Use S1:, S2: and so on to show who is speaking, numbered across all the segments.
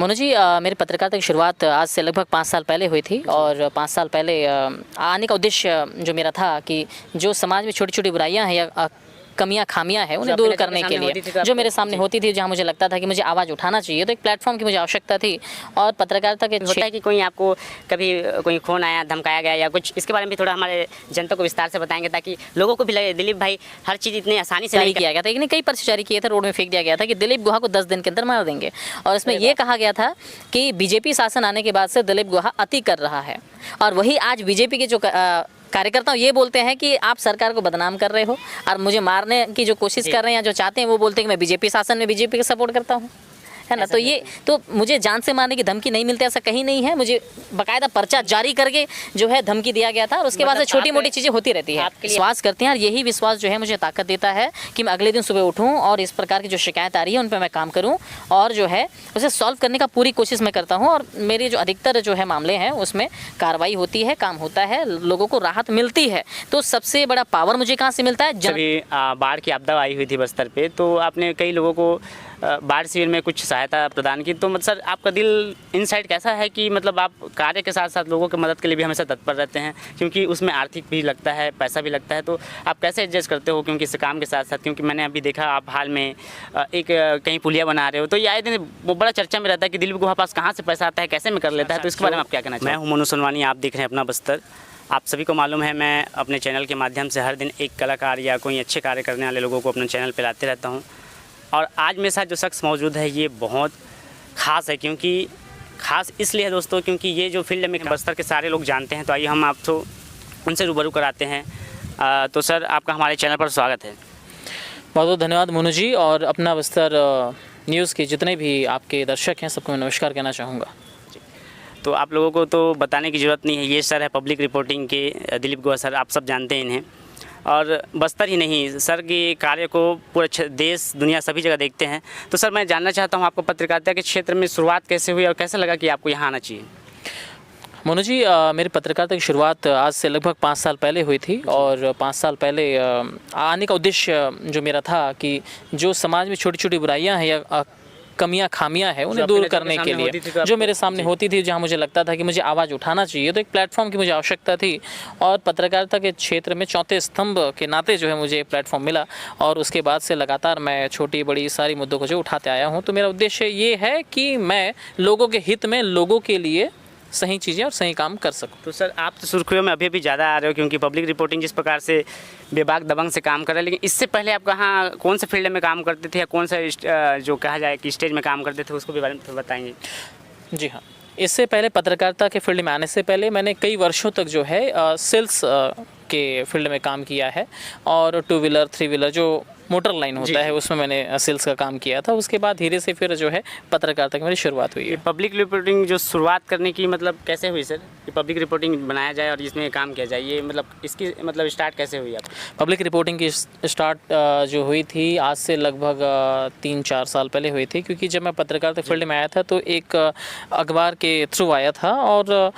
S1: मोनू जी, मेरी पत्रकारिता की शुरुआत आज से लगभग 5 साल पहले हुई थी और 5 साल पहले आने का उद्देश्य जो मेरा था कि जो समाज में छोटी-छोटी बुराइयां हैं या कमियां खामियां हैं उन्हें दूर करने के लिए जो मेरे सामने होती थी, जहां मुझे लगता था कि मुझे आवाज़ उठाना चाहिए, तो एक प्लेटफॉर्म की मुझे आवश्यकता थी। और पत्रकारिता के
S2: होता है कि कोई आपको कभी कोई फ़ोन आया, धमकाया गया या कुछ, इसके बारे में भी थोड़ा हमारे जनता को विस्तार से बताएंगे ताकि लोगों को भी लगे दिलीप भाई हर चीज़ इतनी आसानी से नहीं
S1: किया गया था। लेकिन कई पर्चे जारी किए थे, रोड में फेंक दिया गया था कि दिलीप गुहा को 10 दिन के अंदर मार देंगे। और इसमें यह कहा गया था कि बीजेपी शासन आने के बाद से दिलीप गुहा अति कर रहा है। और वही आज बीजेपी के जो कार्यकर्ता ये बोलते हैं कि आप सरकार को बदनाम कर रहे हो और मुझे मारने की जो कोशिश कर रहे हैं या जो चाहते हैं वो बोलते हैं कि मैं बीजेपी शासन में बीजेपी का सपोर्ट करता हूँ, है ना। तो ये तो मुझे जान से मारने की धमकी नहीं मिलती, ऐसा कहीं नहीं है। मुझे बाकायदा पर्चा जारी करके जो है धमकी दिया गया था और उसके बाद से छोटी मोटी चीज़ें होती रहती है। विश्वास करते हैं और यही विश्वास जो है मुझे ताकत देता है कि मैं अगले दिन सुबह उठूँ और इस प्रकार की जो शिकायत आ रही है उन पर मैं काम करूँ और जो है उसे सॉल्व करने का पूरी कोशिश मैं करता हूँ। और मेरे जो अधिकतर जो है मामले हैं उसमें कार्रवाई होती है, काम होता है, लोगों को राहत मिलती है। तो सबसे बड़ा पावर मुझे कहाँ से मिलता है?
S2: जब बाढ़ की आपदा आई हुई थी बस्तर पे, तो आपने कई लोगों को बाढ़ शिविर में कुछ सहायता प्रदान की, तो मतलब सर आपका दिल इनसाइड कैसा है कि मतलब आप कार्य के साथ साथ लोगों की मदद के लिए भी हमेशा तत्पर रहते हैं, क्योंकि उसमें आर्थिक भी लगता है, पैसा भी लगता है, तो आप कैसे एडजस्ट करते हो क्योंकि इस काम के साथ साथ? क्योंकि मैंने अभी देखा आप हाल में एक कहीं पुलिया बना रहे हो, तो ये आए दिन वो बड़ा चर्चा में रहता है कि दिलीप गुहा पास कहाँ से पैसा आता है, कैसे में कर लेता है, तो इसके बारे में आप क्या कहना चाहिए? मैं हूँ मोनू सोनवानी, आप देख रहे हैं अपना बस्तर। आप सभी को मालूम है मैं अपने चैनल के माध्यम से हर दिन एक कलाकार या कोई अच्छे कार्य करने वाले लोगों को अपने चैनल पर लाते रहता हूँ। और आज मेरे साथ जो शख्स मौजूद है ये बहुत ख़ास है, क्योंकि ख़ास इसलिए है दोस्तों क्योंकि ये जो फील्ड में बस्तर के सारे लोग जानते हैं, तो आइए हम आपको उनसे रूबरू कराते हैं। तो सर आपका हमारे चैनल पर स्वागत है।
S1: बहुत बहुत धन्यवाद मोनू जी, और अपना बस्तर न्यूज़ के जितने भी आपके दर्शक हैं सबको मैं नमस्कार कहना चाहूँगा।
S2: तो आप लोगों को तो बताने की ज़रूरत नहीं है, ये सर है पब्लिक रिपोर्टिंग के दिलीप गुहा सर, आप सब जानते हैं इन्हें। और बस्तर ही नहीं, सर के कार्य को पूरे देश दुनिया सभी जगह देखते हैं। तो सर मैं जानना चाहता हूँ आपको पत्रकारिता के क्षेत्र में शुरुआत कैसे हुई और कैसे लगा कि आपको यहाँ आना चाहिए?
S1: मोनू जी, मेरी पत्रकारिता की शुरुआत आज से लगभग 5 साल पहले हुई थी और 5 साल पहले आने का उद्देश्य जो मेरा था कि जो समाज में छोटी छोटी बुराइयां हैं या कमियां खामियां हैं उन्हें दूर करने के लिए जो मेरे सामने होती थी, जहां मुझे लगता था कि मुझे आवाज़ उठाना चाहिए, तो एक प्लेटफॉर्म की मुझे आवश्यकता थी। और पत्रकारिता के क्षेत्र में चौथे स्तंभ के नाते जो है मुझे प्लेटफॉर्म मिला और उसके बाद से लगातार मैं छोटी बड़ी सारी मुद्दों को जो उठाते आया हूँ। तो मेरा उद्देश्य ये है कि मैं लोगों के हित में, लोगों के लिए सही चीज़ें और सही काम कर सकूं।
S2: तो सर आप तो सुर्खियों में अभी भी ज़्यादा आ रहे हो, क्योंकि पब्लिक रिपोर्टिंग जिस प्रकार से बेबाक दबंग से काम कर रहे हैं, लेकिन इससे पहले आप कहाँ कौन से फील्ड में काम करते थे या कौन सा जो कहा जाए कि स्टेज में काम करते थे, उसको भी बारे में बताएंगे?
S1: जी हाँ, इससे पहले पत्रकारिता के फील्ड में आने से पहले मैंने कई वर्षों तक जो है सेल्स के फील्ड में काम किया है और 2 व्हीलर 3 व्हीलर जो मोटर लाइन होता है उसमें मैंने सेल्स का काम किया था। उसके बाद धीरे से फिर जो है पत्रकारिता की मेरी शुरुआत हुई है।
S2: पब्लिक रिपोर्टिंग जो शुरुआत करने की मतलब कैसे हुई सर, कि पब्लिक रिपोर्टिंग बनाया जाए और इसमें काम किया जाए, ये मतलब इसकी मतलब स्टार्ट कैसे हुई आप?
S1: पब्लिक रिपोर्टिंग की स्टार्ट जो हुई थी आज से लगभग 3-4 साल पहले हुई थी, क्योंकि जब मैं पत्रकारिता फील्ड में आया था तो एक अखबार के थ्रू आया था और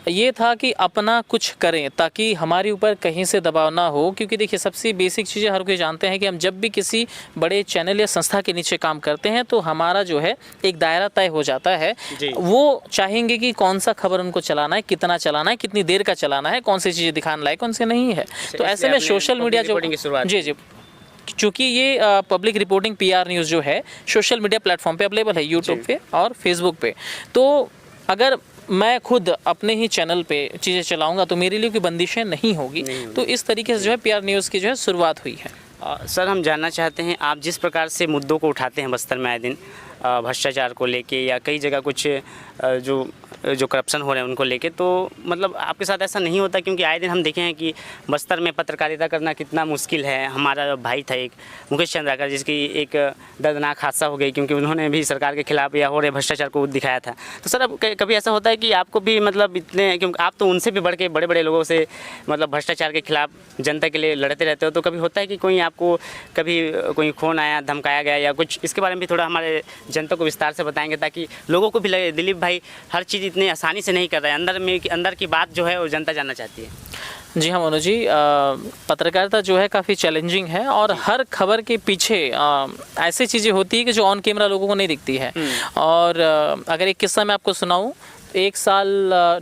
S1: ये था कि अपना कुछ करें ताकि हमारे ऊपर कहीं से दबाव ना हो। क्योंकि देखिए सबसे बेसिक चीज़ें हर कोई जानते हैं कि हम जब भी किसी बड़े चैनल या संस्था के नीचे काम करते हैं तो हमारा जो है एक दायरा तय हो जाता है। वो चाहेंगे कि कौन सा खबर उनको चलाना है, कितना चलाना है, कितनी देर का चलाना है, कौन सी चीज़ें दिखाने लायक, कौन सी नहीं है। तो ऐसे में सोशल मीडिया जो जी चूँकि ये पब्लिक रिपोर्टिंग PR न्यूज़ जो है सोशल मीडिया प्लेटफॉर्म पे अवेलेबल है, यूट्यूब पे और फेसबुक पे। तो अगर मैं खुद अपने ही चैनल पे चीज़ें चलाऊंगा तो मेरे लिए कोई बंदिशें नहीं होगी। तो इस तरीके से जो है PR न्यूज़ की जो है शुरुआत हुई है।
S2: सर हम जानना चाहते हैं आप जिस प्रकार से मुद्दों को उठाते हैं बस्तर में आए दिन, भ्रष्टाचार को लेके या कई जगह कुछ जो करप्शन हो रहे हैं उनको लेके, तो मतलब आपके साथ ऐसा नहीं होता? क्योंकि आए दिन हम देखे हैं कि बस्तर में पत्रकारिता करना कितना मुश्किल है। हमारा भाई था एक मुकेश चंद्राकर, जिसकी एक दर्दनाक हादसा हो गई क्योंकि उन्होंने भी सरकार के खिलाफ या हो रहे भ्रष्टाचार को दिखाया था। तो सर अब कभी ऐसा होता है कि आपको भी मतलब इतने, क्योंकि आप तो उनसे भी बढ़ के बड़े बड़े लोगों से मतलब भ्रष्टाचार के खिलाफ जनता के लिए लड़ते रहते हो, तो कभी होता है कि कोई आपको कभी कोई फ़ोन आया, धमकाया गया या कुछ, इसके बारे में भी थोड़ा हमारे जनता को विस्तार से बताएंगे ताकि लोगों को भी लगे दिलीप भाई हर चीज़ इतनी आसानी से नहीं कर रहे हैं, अंदर की बात जो है वो जनता जानना चाहती है।
S1: जी हाँ मनोज जी, पत्रकारिता जो है काफ़ी चैलेंजिंग है और हर खबर के पीछे ऐसी चीज़ें होती है कि जो ऑन कैमरा लोगों को नहीं दिखती है। और अगर एक किस्सा मैं आपको सुनाऊं, 1 से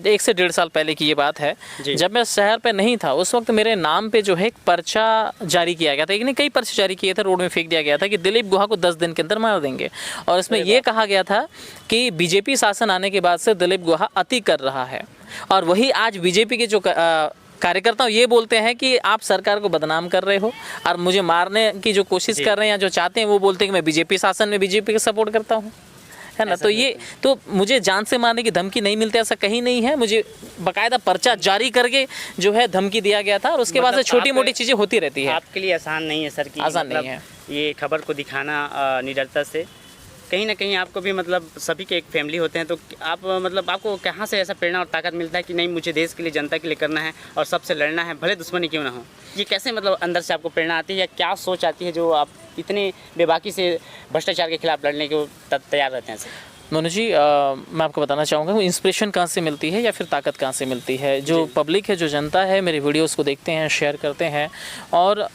S1: 1.5 साल पहले की ये बात है, जब मैं शहर पे नहीं था उस वक्त मेरे नाम पे जो है एक पर्चा जारी किया गया था। एक नहीं, कई पर्चे जारी किए थे, रोड में फेंक दिया गया था कि दिलीप गुहा को 10 दिन के अंदर मार देंगे। और इसमें ये कहा गया था कि बीजेपी शासन आने के बाद से दिलीप गुहा अति कर रहा है। और वही आज बीजेपी के जो कार्यकर्ता ये बोलते हैं कि आप सरकार को बदनाम कर रहे हो और मुझे मारने की जो कोशिश कर रहे हैं या जो चाहते हैं वो बोलते हैं कि मैं बीजेपी शासन में बीजेपी का सपोर्ट करता हूँ, है ना। तो ये तो मुझे जान से मारने की धमकी नहीं मिलती, ऐसा कहीं नहीं है। मुझे बाकायदा पर्चा जारी करके जो है धमकी दिया गया था और उसके बाद से छोटी मोटी चीज़ें होती रहती है।
S2: आपके लिए आसान नहीं है सर, कि
S1: आसान नहीं है
S2: ये खबर को दिखाना निडरता से। कहीं ना कहीं आपको भी मतलब सभी के एक फैमिली होते हैं, तो आप मतलब आपको कहाँ से ऐसा प्रेरणा और ताकत मिलता है कि नहीं मुझे देश के लिए, जनता के लिए करना है और सबसे लड़ना है, भले दुश्मनी क्यों ना हो? ये कैसे मतलब अंदर से आपको प्रेरणा आती है या क्या सोच आती है जो आप इतने बेबाकी से भ्रष्टाचार के खिलाफ लड़ने को तैयार रहते हैं सर?
S1: मोनू जी, मैं आपको बताना चाहूँगा वो इंस्पिरेशन कहाँ से मिलती है या फिर ताकत कहाँ से मिलती है। जो पब्लिक है, जो जनता है, मेरे वीडियोस को देखते हैं, शेयर करते हैं और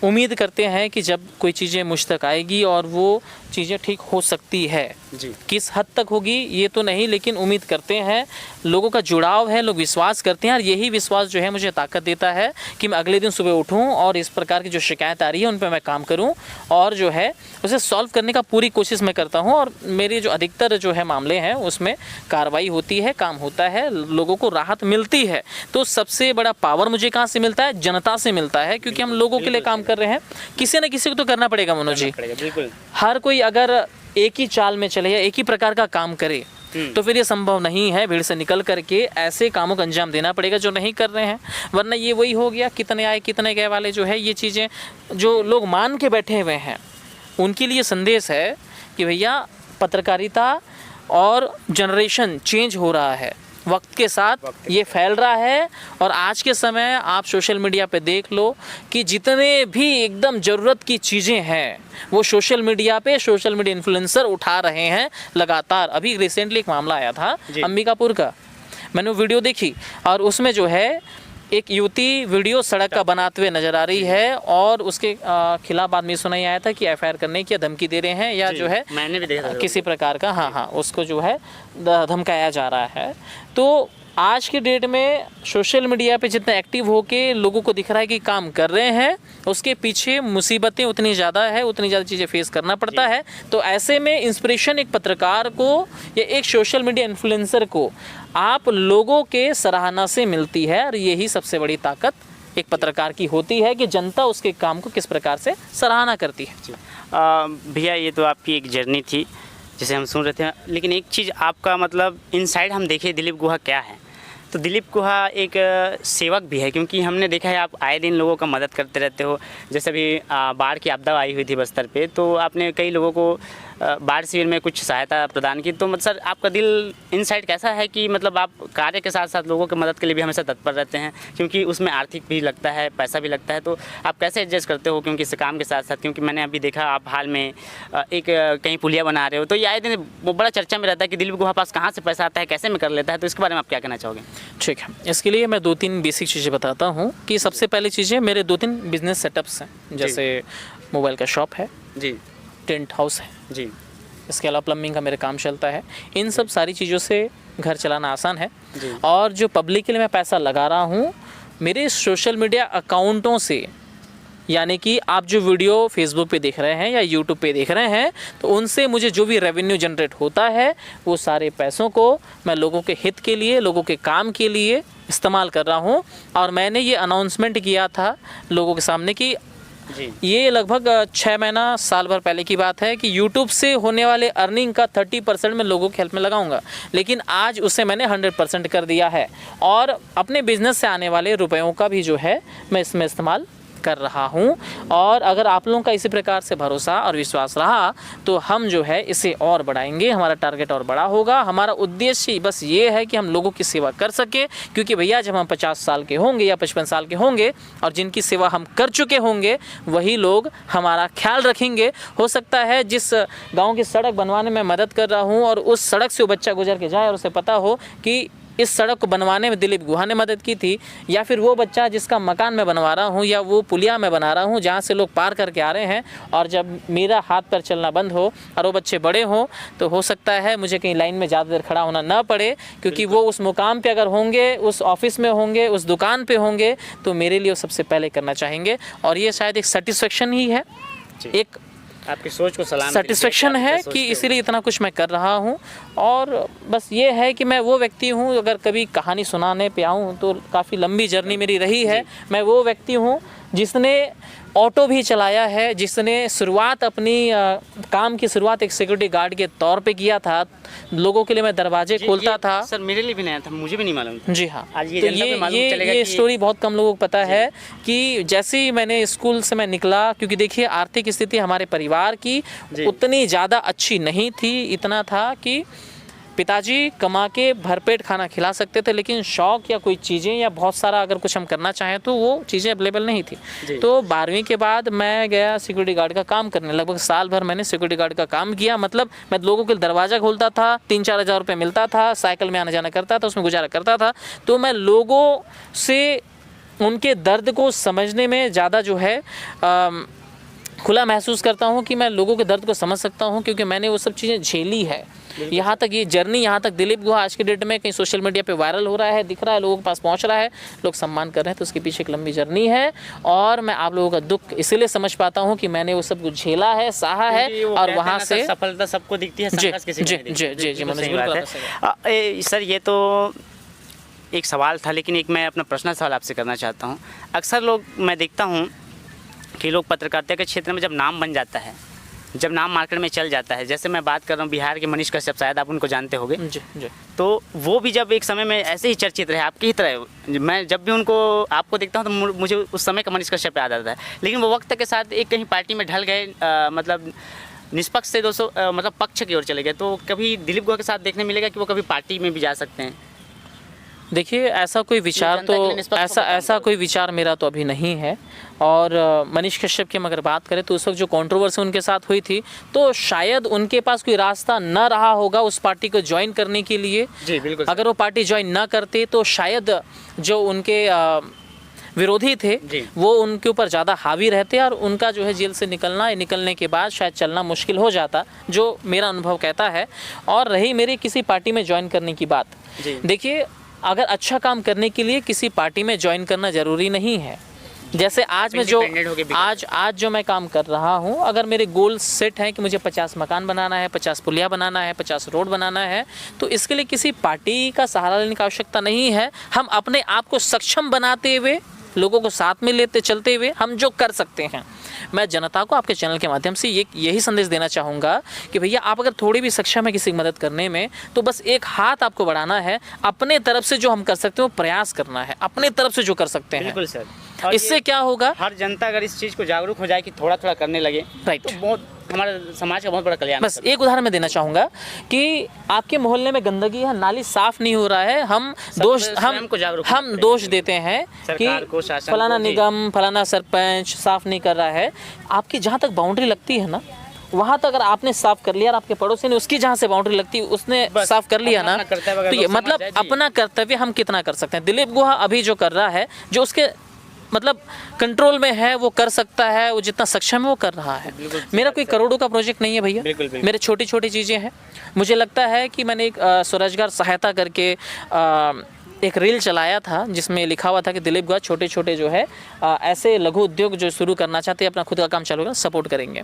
S1: उम्मीद करते हैं कि जब कोई चीज़ें मुझ तक आएगी और वो चीज़ें ठीक हो सकती है।
S2: जी।
S1: किस हद तक होगी ये तो नहीं, लेकिन उम्मीद करते हैं, लोगों का जुड़ाव है, लोग विश्वास करते हैं और यही विश्वास जो है मुझे ताकत देता है कि मैं अगले दिन सुबह उठूं और इस प्रकार की जो शिकायत आ रही है उन पर मैं काम करूं और जो है उसे सॉल्व करने का पूरी कोशिश मैं करता हूं। और मेरे जो अधिकतर जो है मामले हैं उसमें कार्रवाई होती है, काम होता है, लोगों को राहत मिलती है। तो सबसे बड़ा पावर मुझे कहाँ से मिलता है? जनता से मिलता है, क्योंकि हम लोगों के लिए काम कर रहे हैं। किसी न किसी को तो करना पड़ेगा मनोज जी।
S2: बिल्कुल।
S1: हर कोई अगर एक ही चाल में चले या एक ही प्रकार का काम करे तो फिर ये संभव नहीं है। भीड़ से निकल करके ऐसे कामों का अंजाम देना पड़ेगा जो नहीं कर रहे हैं, वरना ये वही हो गया, कितने आए कितने गए वाले जो है। ये चीज़ें जो लोग मान के बैठे हुए हैं उनके लिए संदेश है कि भैया पत्रकारिता और जनरेशन चेंज हो रहा है, वक्त के साथ ये फैल रहा है। और आज के समय आप सोशल मीडिया पे देख लो कि जितने भी एकदम ज़रूरत की चीज़ें हैं वो सोशल मीडिया इन्फ्लुएंसर उठा रहे हैं लगातार। अभी रिसेंटली एक मामला आया था अंबिकापुर का, मैंने वो वीडियो देखी और उसमें जो है एक युवती वीडियो सड़क का बनाते हुए नजर आ रही है और उसके खिलाफ बाद में सुनाई आया था कि एफआईआर करने की धमकी दे रहे हैं या जो है
S2: मैंने भी देखा
S1: किसी प्रकार का हाँ उसको जो है धमकाया जा रहा है। तो आज की डेट में सोशल मीडिया पे जितना एक्टिव होके लोगों को दिख रहा है कि काम कर रहे हैं, उसके पीछे मुसीबतें उतनी ज़्यादा है, उतनी ज़्यादा चीज़ें फेस करना पड़ता है। तो ऐसे में इंस्पिरेशन एक पत्रकार को या एक सोशल मीडिया इन्फ्लुएंसर को आप लोगों के सराहना से मिलती है और यही सबसे बड़ी ताकत एक पत्रकार की होती है कि जनता उसके काम को किस प्रकार से सराहना करती है।
S2: भैया ये तो आपकी एक जर्नी थी जिसे हम सुन रहे थे, लेकिन एक चीज़ आपका मतलब इनसाइड हम देखें दिलीप गुहा क्या है, तो दिलीप गुहा एक सेवक भी है, क्योंकि हमने देखा है आप आए दिन लोगों का मदद करते रहते हो। जैसे अभी बाढ़ की आपदा आई हुई थी बस्तर पे, तो आपने कई लोगों को बाढ़ शिविर में कुछ सहायता प्रदान की। तो मतलब सर आपका दिल इनसाइड कैसा है कि मतलब आप कार्य के साथ साथ लोगों की मदद के लिए भी हमेशा तत्पर रहते हैं, क्योंकि उसमें आर्थिक भी लगता है, पैसा भी लगता है, तो आप कैसे एडजस्ट करते हो क्योंकि इस काम के साथ साथ? क्योंकि मैंने अभी देखा आप हाल में एक कहीं पुलिया बना रहे हो, तो ये आए दिन वो बड़ा चर्चा में रहता है कि दिलीप गुहा पास कहाँ से पैसा आता है, कैसे में कर लेता है, तो इसके बारे में आप क्या कहना चाहोगे?
S1: ठीक है, इसके लिए मैं 2-3 बेसिक चीज़ें बताता हूँ कि सबसे पहली चीज़ें मेरे 2-3 बिजनेस सेटअप्स हैं, जैसे मोबाइल का शॉप है
S2: जी,
S1: टेंट हाउस है
S2: जी,
S1: इसके अलावा प्लम्बिंग का मेरे काम चलता है। इन सब सारी चीज़ों से घर चलाना आसान है। और जो पब्लिक के लिए मैं पैसा लगा रहा हूँ मेरे सोशल मीडिया अकाउंटों से, यानी कि आप जो वीडियो फेसबुक पे देख रहे हैं या यूट्यूब पे देख रहे हैं, तो उनसे मुझे जो भी रेवेन्यू जनरेट होता है वो सारे पैसों को मैं लोगों के हित के लिए, लोगों के काम के लिए इस्तेमाल कर रहा हूँ। और मैंने ये अनाउंसमेंट किया था लोगों के सामने कि
S2: जी,
S1: ये लगभग 6 महीना साल भर पहले की बात है कि YouTube से होने वाले अर्निंग का 30% मैं लोगों की हेल्प में लगाऊंगा, लेकिन आज उसे मैंने 100% कर दिया है और अपने बिजनेस से आने वाले रुपयों का भी जो है मैं इसमें इस्तेमाल कर रहा हूं। और अगर आप लोगों का इसी प्रकार से भरोसा और विश्वास रहा तो हम जो है इसे और बढ़ाएंगे, हमारा टारगेट और बड़ा होगा। हमारा उद्देश्य बस ये है कि हम लोगों की सेवा कर सके, क्योंकि भैया जब हम 50 साल के होंगे या 55 साल के होंगे और जिनकी सेवा हम कर चुके होंगे वही लोग हमारा ख्याल रखेंगे। हो सकता है जिस गाँव की सड़क बनवाने में मदद कर रहा हूँ और उस सड़क से वो बच्चा गुजर के जाए और उसे पता हो कि इस सड़क को बनवाने में दिलीप गुहा ने मदद की थी, या फिर वो बच्चा जिसका मकान मैं बनवा रहा हूँ या वो पुलिया मैं बना रहा हूँ जहाँ से लोग पार करके आ रहे हैं, और जब मेरा हाथ पैर चलना बंद हो और वो बच्चे बड़े हों तो हो सकता है मुझे कहीं लाइन में ज़्यादा देर खड़ा होना ना पड़े, क्योंकि वो उस मुकाम पे अगर होंगे, उस ऑफिस में होंगे, उस दुकान पे होंगे, तो मेरे लिए वो सबसे पहले करना चाहेंगे। और ये शायद एक सेटिस्फेक्शन ही है, एक
S2: आपकी सोच को सलाम
S1: सेटिस्फेक्शन है कि इसीलिए इतना कुछ मैं कर रहा हूँ। और बस ये है कि मैं वो व्यक्ति हूँ, अगर कभी कहानी सुनाने पे आऊँ तो काफ़ी लंबी जर्नी मेरी रही है। मैं वो व्यक्ति हूँ जिसने ऑटो भी चलाया है, जिसने शुरुआत अपनी काम की शुरुआत एक सिक्योरिटी गार्ड के तौर पे किया था। लोगों के लिए मैं दरवाजे खोलता था।
S2: सर मेरे लिए भी नया था, मुझे भी नहीं मालूम था।
S1: जी हाँ,
S2: आज
S1: तो ये स्टोरी बहुत कम लोगों को पता है कि जैसे ही मैंने स्कूल से मैं निकला, क्योंकि देखिए आर्थिक स्थिति हमारे परिवार की उतनी ज़्यादा अच्छी नहीं थी। इतना था कि पिताजी कमा के भरपेट खाना खिला सकते थे, लेकिन शौक या कोई चीज़ें या बहुत सारा अगर कुछ हम करना चाहें तो वो चीज़ें अवेलेबल नहीं थी। तो 12वीं के बाद मैं गया सिक्योरिटी गार्ड का काम करने। लगभग साल भर मैंने सिक्योरिटी गार्ड का काम किया। मतलब मैं लोगों के दरवाज़ा खोलता था, 3-4 हज़ार रुपये मिलता था, साइकिल में आना जाना करता था, उसमें गुजारा करता था। तो मैं लोगों से उनके दर्द को समझने में ज़्यादा जो है खुला महसूस करता हूँ कि मैं लोगों के दर्द को समझ सकता हूँ, क्योंकि मैंने वो सब चीज़ें झेली है। यहाँ तक ये जर्नी, यहाँ तक दिलीप गुहा आज के डेट में कहीं सोशल मीडिया पे वायरल हो रहा है, दिख रहा है, लोगों के पास पहुँच रहा है, लोग सम्मान कर रहे हैं, तो उसके पीछे एक लंबी जर्नी है। और मैं आप लोगों का दुख इसीलिए समझ पाता हूँ कि मैंने वो सब कुछ झेला है, सहा है, और वहाँ से
S2: सफलता सबको दिखती है, संघर्ष किसी को नहीं दिखती।
S1: जी मनोज, बिल्कुल आपने सही कहा।
S2: सर ये तो एक सवाल था, लेकिन एक मैं अपना पर्सनल सवाल आपसे करना चाहता हूँ। अक्सर लोग, मैं देखता हूँ कि लोग पत्रकारिता के क्षेत्र में जब नाम बन जाता है, जब नाम मार्केट में चल जाता है, जैसे मैं बात कर रहा हूँ बिहार के मनीष कश्यप, शायद आप उनको जानते होंगे।
S1: जी जी।
S2: तो वो भी जब एक समय में ऐसे ही चर्चित रहे आपकी ही तरह, मैं जब भी उनको आपको देखता हूँ तो मुझे उस समय का मनीष कश्यप याद आता है। लेकिन वो वक्त के साथ एक कहीं पार्टी में ढल गए, मतलब निष्पक्ष से दोस्तों मतलब पक्ष की ओर चले गए। तो कभी दिलीप गुहा के साथ देखने मिलेगा कि वो कभी पार्टी में भी जा सकते हैं?
S1: देखिए ऐसा कोई विचार तो ऐसा कोई विचार मेरा तो अभी नहीं है। और मनीष कश्यप की हम अगर बात करें तो उस वक्त जो कंट्रोवर्सी उनके साथ हुई थी, तो शायद उनके पास कोई रास्ता न रहा होगा उस पार्टी को ज्वाइन करने के लिए।
S2: जी बिल्कुल।
S1: अगर वो पार्टी ज्वाइन न करते तो शायद जो उनके विरोधी थे वो उनके ऊपर ज़्यादा हावी रहते और उनका जो है जेल से निकलने के बाद शायद चलना मुश्किल हो जाता, जो मेरा अनुभव कहता है। और रही मेरी किसी पार्टी में ज्वाइन करने की बात, देखिए अगर अच्छा काम करने के लिए किसी पार्टी में ज्वाइन करना ज़रूरी नहीं है। जैसे आज मैं जो आज जो मैं काम कर रहा हूँ, अगर मेरे गोल सेट हैं कि मुझे 50 मकान बनाना है, 50 पुलिया बनाना है, 50 रोड बनाना है, तो इसके लिए किसी पार्टी का सहारा लेने की आवश्यकता नहीं है। हम अपने आप को सक्षम बनाते हुए, लोगों को साथ में लेते चलते हुए हम जो कर सकते हैं, मैं जनता को आपके चैनल के माध्यम से यही संदेश देना चाहूँगा कि भैया आप अगर थोड़ी भी सक्षम है किसी की मदद करने में, तो बस एक हाथ आपको बढ़ाना है। अपने तरफ से जो हम कर सकते हैं वो प्रयास करना है, अपने तरफ से जो कर सकते हैं।
S2: बिल्कुल सर।
S1: इससे क्या होगा,
S2: हर जनता अगर इस चीज़ को जागरूक हो जाए कि थोड़ा थोड़ा करने लगे,
S1: राइट,
S2: तो बहुत हमारे समाज का बहुत बड़ा कल्याण।
S1: बस एक उदाहरण मैं देना चाहूँगा कि आपके मोहल्ले में गंदगी है, नाली साफ नहीं हो रहा है, हम दोष देते हैं कि फलाना निगम, फलाना सरपंच साफ नहीं कर रहा है। आपकी जहाँ तक बाउंड्री लगती है ना, वहाँ तक अगर आपने साफ कर लिया और आपके पड़ोसी ने उसकी जहाँ से बाउंड्री लगती है उसने साफ कर लिया ना, तो ये मतलब अपना कर्तव्य हम कितना कर सकते हैं। दिलीप गुहा अभी जो कर रहा है, जो उसके मतलब कंट्रोल में है, वो कर सकता है, वो जितना सक्षम है वो कर रहा है। मेरा कोई करोड़ों का प्रोजेक्ट नहीं है भैया, मेरे छोटी छोटी चीज़ें हैं। मुझे लगता है कि मैंने एक स्वरोजगार सहायता करके एक रील चलाया था जिसमें लिखा हुआ था कि दिलीप गुहा छोटे छोटे जो है ऐसे लघु उद्योग जो शुरू करना चाहते हैं, अपना खुद का काम चालू करना, सपोर्ट करेंगे।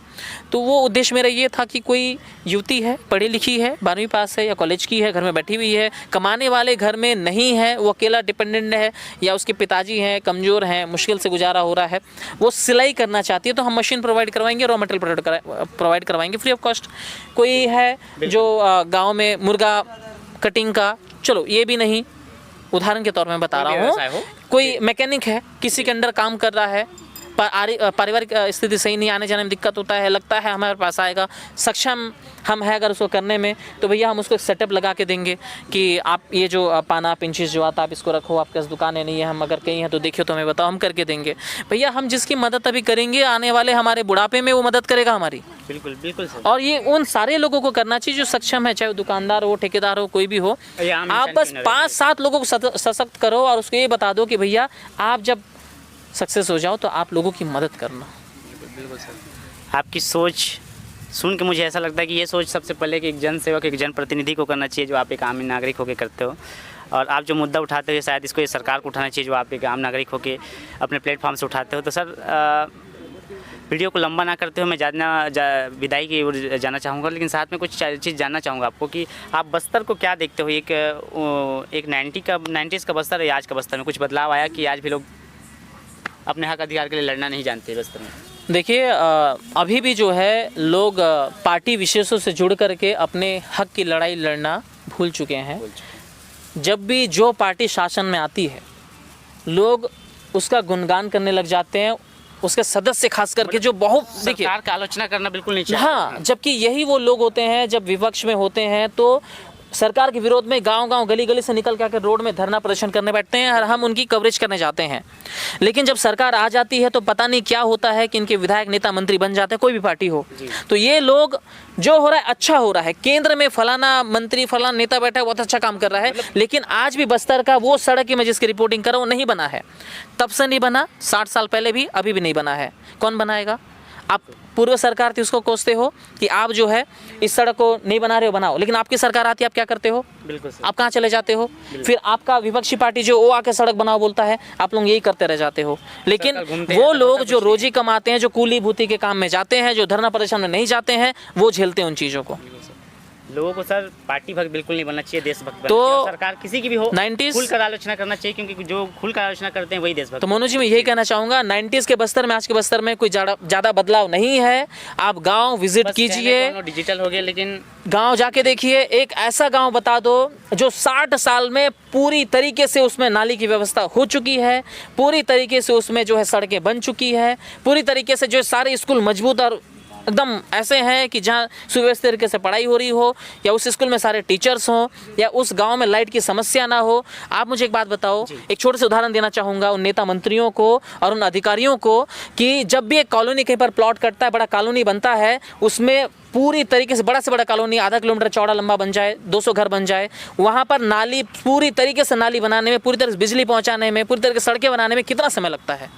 S1: तो वो उद्देश्य मेरा ये था कि कोई युवती है, पढ़ी लिखी है, 12वीं पास है या कॉलेज की है, घर में बैठी हुई है, कमाने वाले घर में नहीं है, वो अकेला डिपेंडेंट है या उसके पिताजी हैं कमज़ोर हैं, मुश्किल से गुजारा हो रहा है, वो सिलाई करना चाहती है, तो हम मशीन प्रोवाइड करवाएंगे, रॉ मटेरियल प्रोवाइड करवाएंगे फ्री ऑफ कॉस्ट। कोई है जो गाँव में मुर्गा कटिंग का, चलो ये भी नहीं, उदाहरण के तौर में बता रहा हूँ, कोई मैकेनिक है, किसी के अंडर काम कर रहा है, पारिवारिक स्थिति सही नहीं, आने जाने में दिक्कत होता है, लगता है हमारे पास आएगा, सक्षम हम है अगर उसको करने में, तो भैया हम उसको एक सेटअप लगा के देंगे कि आप ये जो पाना पिंचिस जो आता है आप इसको रखो, आपके पास दुकानें नहीं है, हम अगर कहीं हैं तो देखिए तो हमें बताओ, हम करके देंगे। भैया हम जिसकी मदद अभी करेंगे आने वाले हमारे बुढ़ापे में वो मदद करेगा हमारी।
S2: बिल्कुल बिल्कुल सर।
S1: और ये उन सारे लोगों को करना चाहिए जो सक्षम है, चाहे वो दुकानदार हो, ठेकेदार हो, कोई भी हो। आप बस 5-7 लोगों को सशक्त करो और उसको ये बता दो कि भैया आप जब सक्सेस हो जाओ तो आप लोगों की मदद करना।
S2: बिल्कुल सर। आपकी सोच सुन के मुझे ऐसा लगता है कि ये सोच सबसे पहले कि एक जन सेवक, एक जनप्रतिनिधि को करना चाहिए, जो आप एक आम नागरिक होकर करते हो। और आप जो मुद्दा उठाते हो शायद इसको ये सरकार को उठाना चाहिए, जो आप एक आम नागरिक होकर अपने प्लेटफॉर्म से उठाते हो। तो सर वीडियो को लंबा ना करते हो, मैं विदाई की ओर जाना चाहूँगा, लेकिन साथ में कुछ चीज़ जानना चाहूँगा आपको कि आप बस्तर को क्या देखते हो। एक 90s का बस्तर है, आज का बस्तर में कुछ बदलाव आया कि आज भी लोग अपने हक अधिकार के लिए लड़ना नहीं जानते बस्तर में?
S1: देखिए अभी भी जो है लोग पार्टी विशेषों से जुड़ करके अपने हक की लड़ाई लड़ना भूल चुके हैं। जब भी जो पार्टी शासन में आती है लोग उसका गुणगान करने लग जाते हैं, उसके सदस्य खास करके जो बहुत देखिए
S2: सरकार का आलोचना करना बिल्कुल नहीं चाहिए।
S1: हाँ, जबकि यही वो लोग होते हैं जब विपक्ष में होते हैं तो सरकार के विरोध में गांव-गांव गली-गली से निकल के आकर रोड में धरना प्रदर्शन करने बैठते हैं और हम उनकी कवरेज करने जाते हैं। लेकिन जब सरकार आ जाती है तो पता नहीं क्या होता है कि इनके विधायक नेता मंत्री बन जाते हैं, कोई भी पार्टी हो। तो ये लोग जो हो रहा है अच्छा हो रहा है, केंद्र में फलाना मंत्री फलाना नेता बैठा है बहुत अच्छा काम कर रहा है, लेकिन आज भी बस्तर का वो सड़क की मैं जिसकी रिपोर्टिंग कर रहा हूँ नहीं बना है। तब से नहीं बना, 60 साल पहले भी, अभी भी नहीं बना है। कौन बनाएगा? आप पूर्व सरकार थी उसको कोसते हो कि आप जो है इस सड़क को नहीं बना रहे हो, बनाओ। लेकिन आपकी सरकार आती है आप क्या करते हो?
S2: बिल्कुल सर।
S1: आप कहाँ चले जाते हो? फिर आपका विपक्षी पार्टी जो वो आके सड़क बनाओ बोलता है, आप लोग यही करते रह जाते हो। लेकिन वो लोग जो रोजी कमाते हैं, जो कूली भूती के काम में जाते हैं, जो धरना प्रदर्शन में नहीं जाते हैं, वो झेलते हैं उन चीज़ों को।
S2: लोगों को सर पार्टी भक्त बिल्कुल नहीं बनना चाहिए, देशभक्त
S1: तो
S2: सरकार किसी की भी हो
S1: 90s
S2: खुलकर आलोचना करना चाहिए, क्योंकि जो खुलकर आलोचना करते हैं वही देशभक्त।
S1: तो मोनू जी मैं यही कहना चाहूँगा 90s के बस्तर में आज के बस्तर में कोई ज़्यादा बदलाव नहीं है। आप गांव विजिट कीजिए,
S2: डिजिटल हो गया, लेकिन
S1: गांव जाके देखिए। एक ऐसा गांव बता दो जो 60 साल में पूरी तरीके से उसमें नाली की व्यवस्था हो चुकी है, पूरी तरीके से उसमें जो है सड़कें बन चुकी है, पूरी तरीके से जो सारे स्कूल मजबूत और एकदम ऐसे हैं कि जहाँ सुव्यवस्थित तरीके से पढ़ाई हो रही हो, या उस स्कूल में सारे टीचर्स हों, या उस गांव में लाइट की समस्या ना हो। आप मुझे एक बात बताओ, एक छोटे से उदाहरण देना चाहूँगा उन नेता मंत्रियों को और उन अधिकारियों को कि जब भी एक कॉलोनी कहीं पर प्लॉट कटता है, बड़ा कॉलोनी बनता है, उसमें पूरी तरीके से बड़ा से बड़ा कॉलोनी आधा किलोमीटर चौड़ा लंबा बन जाए, 200 घर बन जाए, वहाँ पर नाली पूरी तरीके से नाली बनाने में, पूरी तरह से बिजली पहुँचाने में, पूरी तरह से सड़कें बनाने में कितना समय लगता है?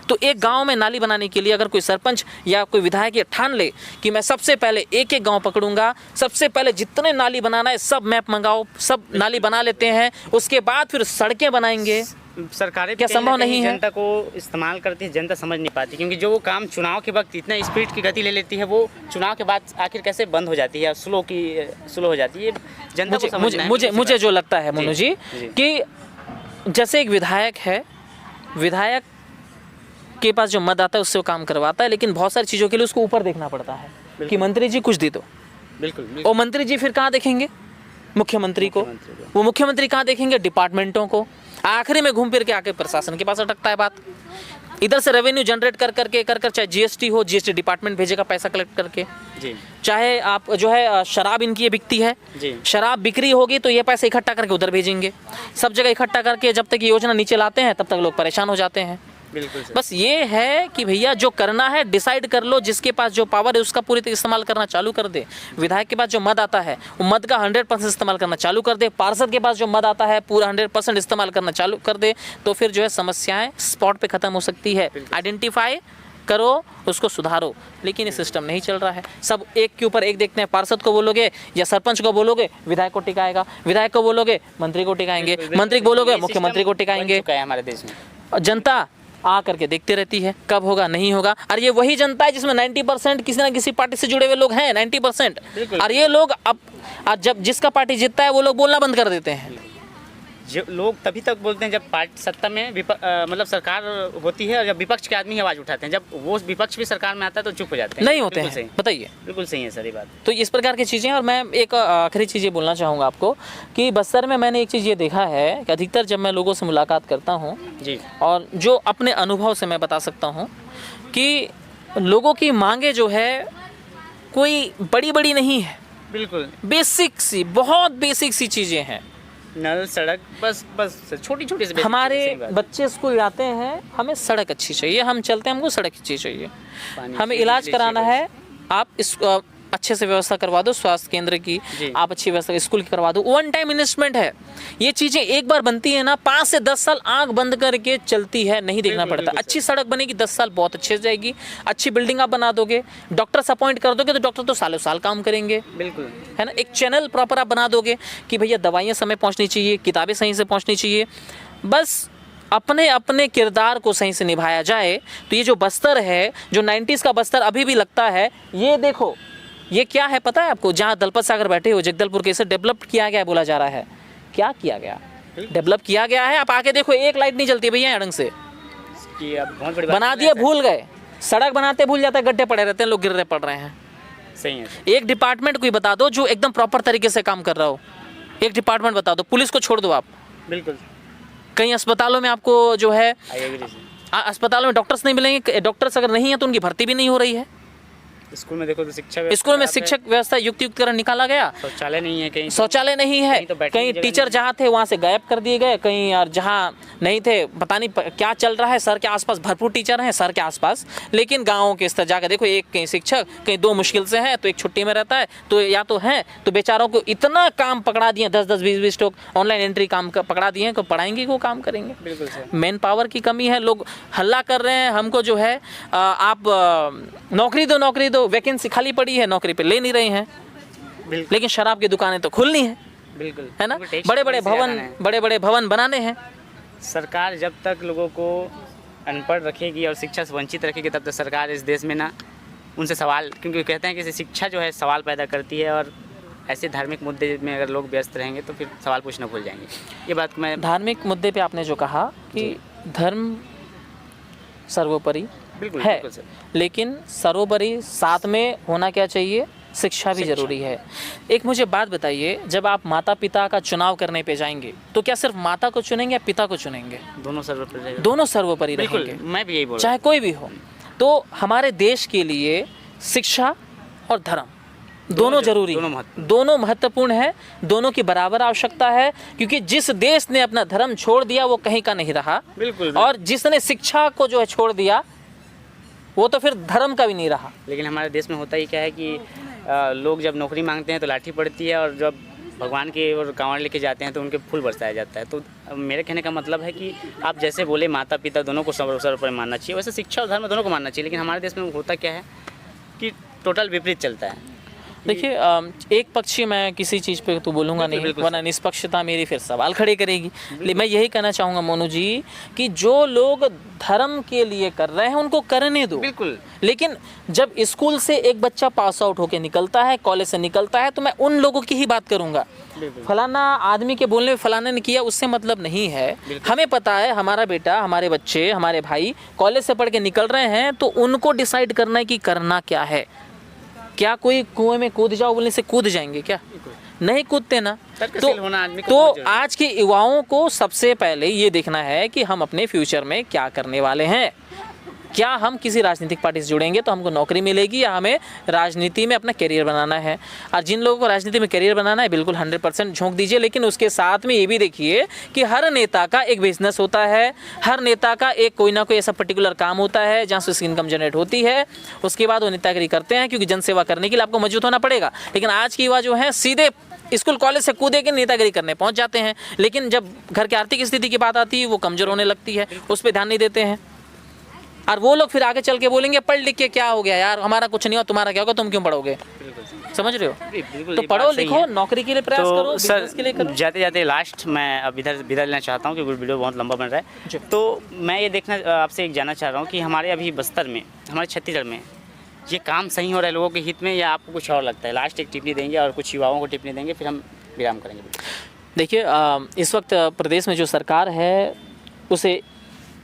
S1: तो एक गांव में नाली बनाने के लिए अगर कोई सरपंच या कोई विधायक ये ठान ले कि मैं सबसे पहले एक गांव पकड़ूंगा, सबसे पहले जितने नाली बनाना है सब मैप मंगाओ, सब नाली बना लेते हैं, उसके बाद फिर सड़कें बनाएंगे,
S2: सरकारें
S1: क्या संभव नहीं है?
S2: जनता को इस्तेमाल करती है, जनता समझ नहीं पाती, क्योंकि जो वो काम चुनाव के वक्त इतना स्पीड की गति ले लेती है, वो चुनाव के बाद आखिर कैसे बंद हो जाती है, स्लो हो जाती है। जनता को समझना है।
S1: मुझे जो लगता है मोनू जी कि जैसे एक विधायक है, विधायक के पास जो मत आता है उससे वो काम करवाता है, लेकिन बहुत सारी चीज़ों के लिए उसको ऊपर देखना पड़ता है कि मंत्री जी कुछ दे दो।
S2: बिल्कुल।
S1: और मंत्री जी फिर कहाँ देखेंगे? मुख्यमंत्री को। वो मुख्यमंत्री कहाँ देखेंगे? डिपार्टमेंटों को। आखिरी में घूम फिर के आके प्रशासन के पास अटकता है बात। इधर से रेवेन्यू जनरेट कर चाहे जीएसटी हो, जीएसटी डिपार्टमेंट भेजेगा पैसा कलेक्ट करके
S2: जी।
S1: चाहे आप जो है शराब इनकी ये बिकती है
S2: जी,
S1: शराब बिक्री होगी तो ये पैसे इकट्ठा करके उधर भेजेंगे, सब जगह इकट्ठा करके जब तक ये योजना नीचे लाते हैं तब तक लोग परेशान हो जाते हैं।
S2: बिल्कुल सर।
S1: बस ये है कि भैया जो करना है डिसाइड कर लो, जिसके पास जो पावर है उसका पूरी तरह इस्तेमाल करना चालू कर दे। विधायक के पास जो मद आता है वो मद का 100% इस्तेमाल करना चालू कर दे। पार्षद के पास जो मद आता है पूरा 100% इस्तेमाल करना चालू कर दे, तो फिर जो है समस्याएं स्पॉट पे ख़त्म हो सकती है। आइडेंटिफाई करो, उसको सुधारो, लेकिन ये सिस्टम नहीं चल रहा है। सब एक के ऊपर एक देखते हैं। पार्षद को बोलोगे या सरपंच को बोलोगे विधायक को टिकाएगा, विधायक को बोलोगे मंत्री को टिकाएंगे, मंत्री को बोलोगे मुख्यमंत्री को टिकाएंगे।
S2: हमारे देश में
S1: जनता आ करके देखते रहती है कब होगा नहीं होगा। और ये वही जनता है जिसमें 90% किसी ना किसी पार्टी से जुड़े हुए लोग हैं, 90%। और ये लोग अब जब जिसका पार्टी जीतता है वो लोग बोलना बंद कर देते हैं।
S2: जो लोग तभी तक बोलते हैं जब पार्टी सत्ता में मतलब सरकार होती है, और जब विपक्ष के आदमी आवाज़ उठाते हैं, जब वो विपक्ष भी सरकार में आता है तो चुप हो जाते हैं,
S1: नहीं होते
S2: बिल्कुल
S1: हैं।
S2: सही।
S1: बताइए।
S2: बिल्कुल सही है सर ये बात।
S1: तो इस प्रकार की चीज़ें हैं। और मैं एक आखिरी चीज़ ये बोलना चाहूँगा आपको कि बस्तर में मैंने एक चीज़ ये देखा है कि अधिकतर जब मैं लोगों से मुलाकात करता हूँ
S2: जी
S1: और जो अपने अनुभव से मैं बता सकता हूँ कि लोगों की मांगे जो है कोई बड़ी बड़ी नहीं है,
S2: बिल्कुल
S1: बेसिक सी, बहुत बेसिक सी चीज़ें हैं।
S2: नल सड़क बस छोटी छोटी से
S1: हमारे बच्चे स्कूल जाते हैं, हमें सड़क अच्छी चाहिए, हम चलते हैं हमको सड़क अच्छी चाहिए, हमें इलाज कराना है, आप इस अच्छे से व्यवस्था करवा दो, स्वास्थ्य केंद्र की आप अच्छी व्यवस्था स्कूल की करवा दो, वन टाइम इन्वेस्टमेंट है। ये चीज़ें एक बार बनती है ना, 5 से 10 साल आंख बंद करके चलती है, नहीं देखना पड़ता। अच्छी सड़क बनेगी 10 साल बहुत अच्छे से जाएगी, अच्छी बिल्डिंग आप बना दोगे, डॉक्टर्स अपॉइंट कर दोगे तो डॉक्टर तो सालों साल काम करेंगे,
S2: बिल्कुल
S1: है ना। एक चैनल प्रॉपर आप बना दोगे कि भैया दवाइयाँ समय पहुँचनी चाहिए, किताबें सही से पहुँचनी चाहिए, बस अपने अपने किरदार को सही से निभाया जाए तो ये जो बस्तर है, जो 90s का बस्तर अभी भी लगता है। ये देखो ये क्या है पता है आपको, जहाँ दलपत सागर बैठे हो जगदलपुर के, इसे डेवलप किया गया है बोला जा रहा है। क्या किया गया? डेवलप किया गया है। आप आके देखो, एक लाइट नहीं जलती भैया ढंग से, बना दिए, भूल गए। सड़क बनाते भूल जाता है, गड्ढे पड़े रहते हैं, लोग गिर रहे पड़ रहे हैं।
S2: सही है।
S1: एक डिपार्टमेंट कोई बता दो जो एकदम प्रॉपर तरीके से काम कर रहा हो, एक डिपार्टमेंट बता दो। पुलिस को छोड़ दो आप,
S2: बिल्कुल
S1: कई अस्पतालों में आपको जो है अस्पतालों में डॉक्टर्स नहीं मिलेंगे, डॉक्टर्स अगर नहीं है तो उनकी भर्ती भी नहीं हो रही है।
S2: स्कूल में देखो तो
S1: स्कूल में शिक्षक व्यवस्था युक्तियुक्तकरण निकाला गया,
S2: शौचालय नहीं है, कहीं
S1: शौचालय नहीं है, कहीं टीचर जहाँ थे वहाँ से गायब कर दिए गए, कहीं और जहाँ नहीं थे पता नहीं क्या चल रहा है। सर के आसपास भरपूर टीचर हैं, सर के आसपास, लेकिन गाँवों के स्तर जाकर देखो, एक कहीं शिक्षक, कहीं 2 मुश्किल से हैं, तो एक छुट्टी में रहता है, तो या तो हैं तो बेचारों को इतना काम पकड़ा दिए, 10-10, 20-20 लोग ऑनलाइन एंट्री काम पकड़ा दिए हैं, को पढ़ाएंगे को काम करेंगे।
S2: बिल्कुल सर।
S1: मैन पावर की कमी है, लोग हल्ला कर रहे हैं हमको जो है आप नौकरी दो, वैकेंसी खाली पड़ी है, नौकरी पे ले नहीं रहे हैं, लेकिन शराब की दुकानें तो खुलनी है,
S2: बिल्कुल
S1: है ना। बड़े बड़े भवन बनाने हैं।
S2: सरकार जब तक लोगों को अनपढ़ रखेगी और शिक्षा से वंचित रखेगी, तब तक सरकार इस देश में ना उनसे सवाल, क्योंकि कहते हैं कि शिक्षा जो है सवाल पैदा करती है, और ऐसे धार्मिक मुद्दे में अगर लोग व्यस्त रहेंगे तो फिर सवाल पूछना भूल जाएंगे। ये बात मैं
S1: धार्मिक मुद्दे पे आपने जो कहा कि धर्म सर्वोपरि है, लेकिन सर्वोपरि साथ में होना क्या चाहिए, शिक्षा भी जरूरी है। एक मुझे बात बताइए, जब आप माता पिता का चुनाव करने पे जाएंगे तो क्या सिर्फ माता को चुनेंगे या पिता को चुनेंगे? दोनों सर्वोपरि रहेंगे,
S2: मैं भी यही बोल,
S1: चाहे कोई भी हो। तो हमारे देश के लिए शिक्षा और धर्म दोनों जरूरी, दोनों महत्वपूर्ण है, दोनों की बराबर आवश्यकता है, क्योंकि जिस देश ने अपना धर्म छोड़ दिया वो कहीं का नहीं रहा, बिल्कुल। और जिसने शिक्षा को जो है छोड़ दिया वो तो फिर धर्म का भी नहीं रहा।
S2: लेकिन हमारे देश में होता ही क्या है कि लोग जब नौकरी मांगते हैं तो लाठी पड़ती है, और जब भगवान की ओर कांवड़ लेके जाते हैं तो उनके फूल बरसाया जाता है। तो मेरे कहने का मतलब है कि आप जैसे बोले माता पिता दोनों को सर्वोपरि मानना चाहिए, वैसे शिक्षा और धर्म दोनों को मानना चाहिए, लेकिन हमारे देश में होता क्या है कि टोटल विपरीत चलता है।
S1: देखिए, एक पक्षी मैं किसी चीज़ पे तो बोलूँगा नहीं, वरना निष्पक्षता मेरी फिर सवाल खड़े करेगी। लेकिन मैं यही कहना चाहूँगा मोनू जी कि जो लोग धर्म के लिए कर रहे हैं उनको करने दो, बिल्कुल। लेकिन जब स्कूल से एक बच्चा पास आउट होकर निकलता है, कॉलेज से निकलता है, तो मैं उन लोगों की ही बात करूँगा। फलाना आदमी के बोलने में फलाना ने किया उससे मतलब नहीं है। हमें पता है हमारा बेटा, हमारे बच्चे, हमारे भाई कॉलेज से पढ़ के निकल रहे हैं, तो उनको डिसाइड करना है कि करना क्या है। क्या कोई कुएं में कूद जाओ बोलने से कूद जाएंगे क्या? नहीं कूदते ना। तो आज के युवाओं को सबसे पहले ये देखना है कि हम अपने फ्यूचर में क्या करने वाले हैं। क्या हम किसी राजनीतिक पार्टी से जुड़ेंगे तो हमको नौकरी मिलेगी, या हमें राजनीति में अपना करियर बनाना है। और जिन लोगों को राजनीति में करियर बनाना है बिल्कुल 100% झोंक दीजिए, लेकिन उसके साथ में ये भी देखिए कि हर नेता का एक बिजनेस होता है, हर नेता का एक कोई ना कोई ऐसा पर्टिकुलर काम होता है जहाँ से उसकी इनकम जनरेट होती है। उसके बाद वो नेतागिरी करते हैं, क्योंकि जनसेवा करने के लिए आपको मजबूत होना पड़ेगा। लेकिन आज की युवा जो है सीधे स्कूल कॉलेज से कूदे के नेतागिरी करने पहुँच जाते हैं, लेकिन जब घर की आर्थिक स्थिति की बात आती है वो कमज़ोर होने लगती है, उस पर ध्यान नहीं देते हैं। और वो लोग फिर आगे चल के बोलेंगे पढ़ लिख के क्या हो गया यार, हमारा कुछ नहीं हो, तुम्हारा क्या होगा, तुम क्यों पढ़ोगे? समझ रहे हो? तो पढ़ो लिखो, नौकरी के लिए प्रयास करो, बिजनेस के लिए करो।
S2: जाते जाते लास्ट मैं अब इधर विदा लेना चाहता हूँ, क्योंकि वीडियो बहुत लंबा बन रहा है। तो मैं ये देखना आपसे एक जानना चाह रहा हूँ कि हमारे अभी बस्तर में, हमारे छत्तीसगढ़ में ये काम सही हो रहा है लोगों के हित में, या आपको कुछ और लगता है? लास्ट एक टिप्पणी देंगे और कुछ युवाओं को टिप्पणी देंगे, फिर हम विराम करेंगे।
S1: देखिए इस वक्त प्रदेश में जो सरकार है उसे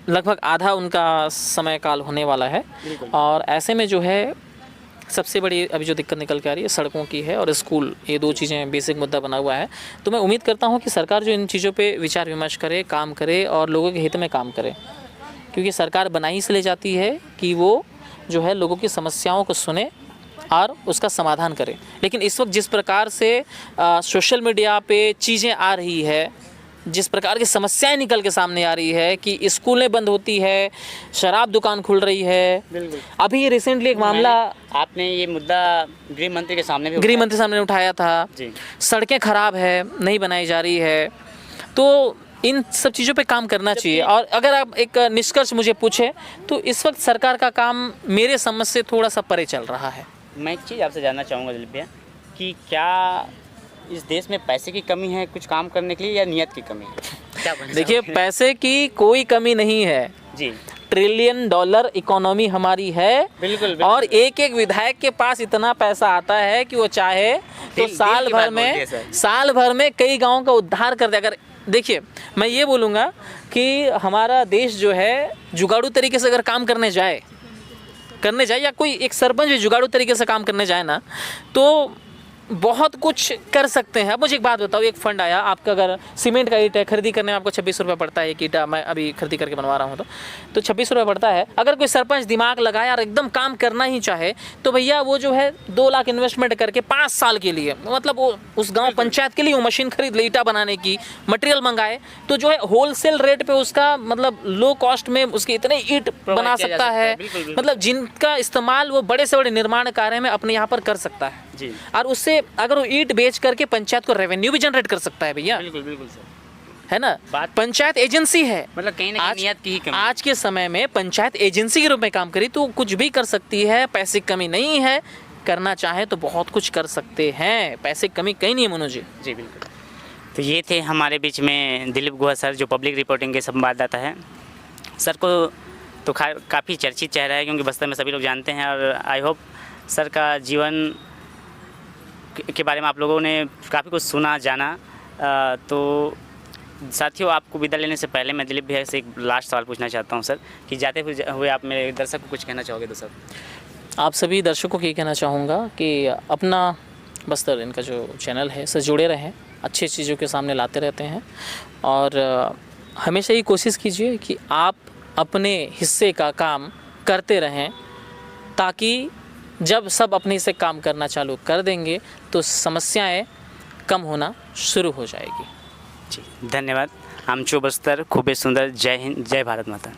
S1: लगभग आधा उनका समय काल होने वाला है, और ऐसे में जो है सबसे बड़ी अभी जो दिक्कत निकल के आ रही है सड़कों की है और स्कूल, ये दो चीज़ें बेसिक मुद्दा बना हुआ है। तो मैं उम्मीद करता हूँ कि सरकार जो इन चीज़ों पे विचार विमर्श करे, काम करे और लोगों के हित में काम करे, क्योंकि सरकार बनाई इसलिए जाती है कि वो जो है लोगों की समस्याओं को सुने और उसका समाधान करे। लेकिन इस वक्त जिस प्रकार से सोशल मीडिया पे चीज़ें आ रही है, जिस प्रकार की समस्याएं निकल के सामने आ रही है कि स्कूलें बंद होती है, शराब दुकान खुल रही है।
S2: बिल्कुल।
S1: अभी रिसेंटली एक मामला
S2: आपने ये मुद्दा गृह मंत्री के सामने भी
S1: गृह मंत्री सामने उठाया था
S2: जी।
S1: सड़कें खराब है, नहीं बनाई जा रही है, तो इन सब चीज़ों पे काम करना चाहिए। और अगर आप एक निष्कर्ष मुझे पूछे तो इस वक्त सरकार का काम मेरे समझ से थोड़ा सा परे चल रहा है।
S2: मैं एक चीज़ आपसे जानना चाहूँगा दिलीप भैया कि क्या इस देश में पैसे की कमी है कुछ काम करने के लिए या नियत की कमी है? क्या बोलना
S1: देखिए
S2: चाहोगे?
S1: पैसे की कोई कमी नहीं है
S2: जी,
S1: ट्रिलियन डॉलर इकोनॉमी हमारी है।
S2: बिल्कुल, बिल्कुल।
S1: और एक एक विधायक के पास इतना पैसा आता है कि वो चाहे तो साल भर में कई गाँव का उद्धार कर दे। अगर देखिए मैं ये बोलूँगा कि हमारा देश जो है जुगाड़ू तरीके से अगर काम करने जाए या कोई एक सरपंच भी जुगाड़ू तरीके से काम करने जाए ना, तो बहुत कुछ कर सकते हैं। अब मुझे एक बात बताओ, एक फंड आया आपका, अगर सीमेंट का ईंट है खरीदी करने में आपको 26 रुपये पड़ता है एक ईंटा, मैं अभी खरीदी करके बनवा रहा हूँ तो 26 रुपये पड़ता है। अगर कोई सरपंच दिमाग लगाए और एकदम काम करना ही चाहे तो भैया वो जो है 2 लाख इन्वेस्टमेंट करके 5 साल के लिए, मतलब वो उस गाँव पंचायत के लिए वो मशीन खरीद ले, ईंटा बनाने की मटेरियल मंगाए, तो जो है होलसेल रेट पे उसका मतलब लो कॉस्ट में उसके इतने ईंट बना सकता है, मतलब जिनका इस्तेमाल वो बड़े से बड़े निर्माण कार्य में अपने यहाँ पर कर सकता है
S2: जी।
S1: और उससे अगर वो ईंट बेच करके पंचायत को रेवेन्यू भी जनरेट कर सकता है भैया,
S2: बिल्कुल बिल्कुल सर,
S1: है ना। पंचायत एजेंसी है,
S2: मतलब कहीं ना कहीं नियत की ही कमी।
S1: आज के समय में पंचायत एजेंसी के रूप में काम करी तो कुछ भी कर सकती है, पैसे की कमी नहीं है, करना चाहे तो बहुत कुछ कर सकते हैं, पैसे की कमी कहीं नहीं है मनोज जी।
S2: जी बिल्कुल। तो ये थे हमारे बीच में दिलीप गुहा सर, जो पब्लिक रिपोर्टिंग के संवाददाता है। सर को तो काफ़ी चर्चित चेहरा है क्योंकि बस्तर में सभी लोग जानते हैं, और आई होप सर का जीवन के बारे में आप लोगों ने काफ़ी कुछ सुना जाना। तो साथियों, आपको विदा लेने से पहले मैं दिलीप भैया से एक लास्ट सवाल पूछना चाहता हूं सर, कि जाते हुए आप मेरे दर्शक को कुछ कहना चाहोगे तो सर? आप
S1: सभी दर्शकों को ये कहना चाहूँगा कि अपना बस्तर इनका जो चैनल है इससे जुड़े रहें, अच्छी चीज़ों के सामने लाते रहते हैं, और हमेशा ये कोशिश कीजिए कि आप अपने हिस्से का काम करते रहें, ताकि जब सब अपने हिस्से काम करना चालू कर देंगे तो समस्याएं कम होना शुरू हो जाएगी।
S2: जी धन्यवाद। आमचो बस्तर खूबे सुंदर। जय हिंद, जय भारत माता।